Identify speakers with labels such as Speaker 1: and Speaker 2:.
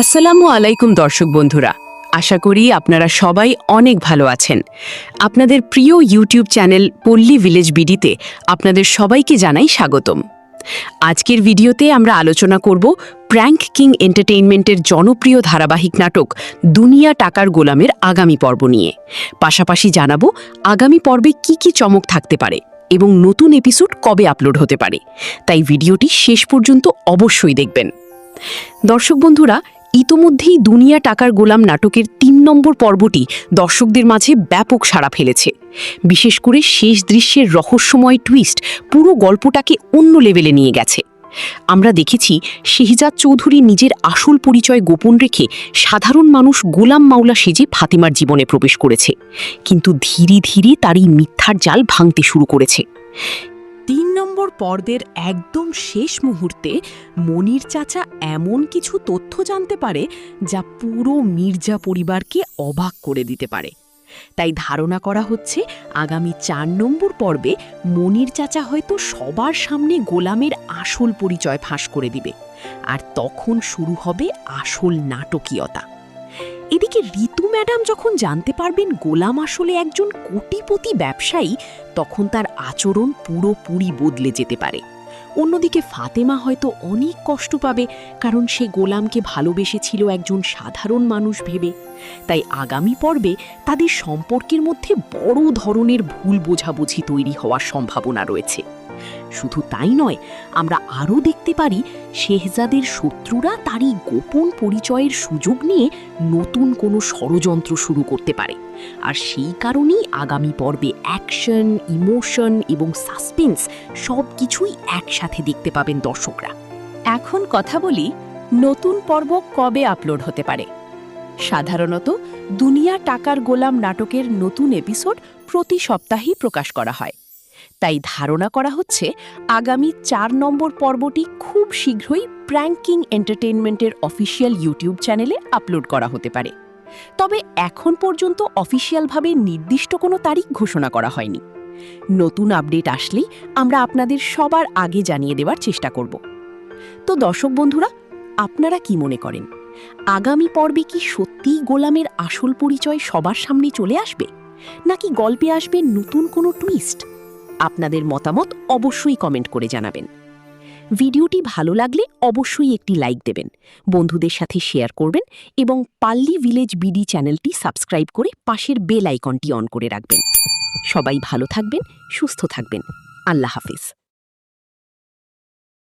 Speaker 1: আসসালামু আলাইকুম দর্শক বন্ধুরা, আশা করি আপনারা সবাই অনেক ভালো আছেন। আপনাদের প্রিয় ইউটিউব চ্যানেল পল্লী ভিলেজ বিডিতে আপনাদের সবাইকে জানাই স্বাগতম। আজকের ভিডিওতে আমরা আলোচনা করব প্র্যাঙ্ক কিং এন্টারটেইনমেন্টের জনপ্রিয় ধারাবাহিক নাটক দুনিয়া টাকার গোলামের আগামী পর্ব নিয়ে। পাশাপাশি জানাবো আগামী পর্বে কি কি চমক থাকতে পারে এবং নতুন এপিসোড কবে আপলোড হতে পারে। তাই ভিডিওটি শেষ পর্যন্ত অবশ্যই দেখবেন। দর্শক বন্ধুরা, ইতোমধ্যেই দুনিয়া টাকার গোলাম নাটকের ৩ নম্বর পর্বটি দর্শকদের মাঝে ব্যাপক সাড়া ফেলেছে। বিশেষ করে শেষ দৃশ্যের রহস্যময় টুইস্ট পুরো গল্পটাকে অন্য লেভেলে নিয়ে গেছে। আমরা দেখেছি শেহজাদ চৌধুরী নিজের আসল পরিচয় গোপন রেখে সাধারণ মানুষ গোলাম মাওলা সেজে ফাতিমার জীবনে প্রবেশ করেছে, কিন্তু ধীরে ধীরে তার এই মিথ্যার জাল ভাঙতে শুরু করেছে। ৩ নম্বর পর্বের একদম শেষ মুহূর্তে মনির চাচা এমন কিছু তথ্য জানতে পারে যা পুরো মির্জা পরিবারকে অবাক করে দিতে পারে। তাই ধারণা করা হচ্ছে আগামী ৪ নম্বর পর্বে মনির চাচা হয়তো সবার সামনে গোলামের আসল পরিচয় ফাঁস করে দিবে, আর তখন শুরু হবে আসল নাটকীয়তা। এদিকে ঋতু ম্যাডাম যখন জানতে পারবেন গোলাম আসলে একজন কোটিপতি ব্যবসায়ী, তখন তার আচরণ পুরোপুরি বদলে যেতে পারে। অন্যদিকে ফাতেমা হয়তো অনেক কষ্ট পাবে, কারণ সে গোলামকে ভালোবেসেছিল একজন সাধারণ মানুষ ভেবে। তাই আগামী পর্বে তাদের সম্পর্কের মধ্যে বড় ধরনের ভুল বোঝাবুঝি তৈরি হওয়ার সম্ভাবনা রয়েছে। শুধু তাই নয়, আমরা আরও দেখতে পারি শেহজাদের শত্রুরা তারই গোপন পরিচয়ের সুযোগ নিয়ে নতুন কোনো ষড়যন্ত্র শুরু করতে পারে। আর সেই কারণেই আগামী পর্বে অ্যাকশন, ইমোশন এবং সাসপেন্স সব কিছুই একসাথে দেখতে পাবেন দর্শকরা। এখন কথা বলি, নতুন পর্ব কবে আপলোড হতে পারে। সাধারণত দুনিয়া টাকার গোলাম নাটকের নতুন এপিসোড প্রতি সপ্তাহেই প্রকাশ করা হয়। তাই ধারণা করা হচ্ছে আগামী ৪ নম্বর পর্বটি খুব শীঘ্রই প্র্যাঙ্ক কিং এন্টারটেইনমেন্টের অফিসিয়াল ইউটিউব চ্যানেলে আপলোড করা হতে পারে। তবে এখন পর্যন্ত অফিসিয়ালভাবে নির্দিষ্ট কোনো তারিখ ঘোষণা করা হয়নি। নতুন আপডেট আসলেই আমরা আপনাদের সবার আগে জানিয়ে দেওয়ার চেষ্টা করব। তো দর্শক বন্ধুরা, আপনারা কি মনে করেন, আগামী পর্বে কি সত্যিই গোলামের আসল পরিচয় সবার সামনে চলে আসবে, নাকি গল্পে আসবে নতুন কোনো টুইস্ট? আপনাদের মতামত অবশ্যই কমেন্ট করে জানাবেন। ভিডিওটি ভালো লাগলে অবশ্যই একটি লাইক দেবেন, বন্ধুদের সাথে শেয়ার করবেন এবং পল্লী ভিলেজ বিডি চ্যানেলটি সাবস্ক্রাইব করে পাশের বেল আইকনটি অন করে রাখবেন। সবাই ভালো থাকবেন, সুস্থ থাকবেন। আল্লাহ হাফেজ।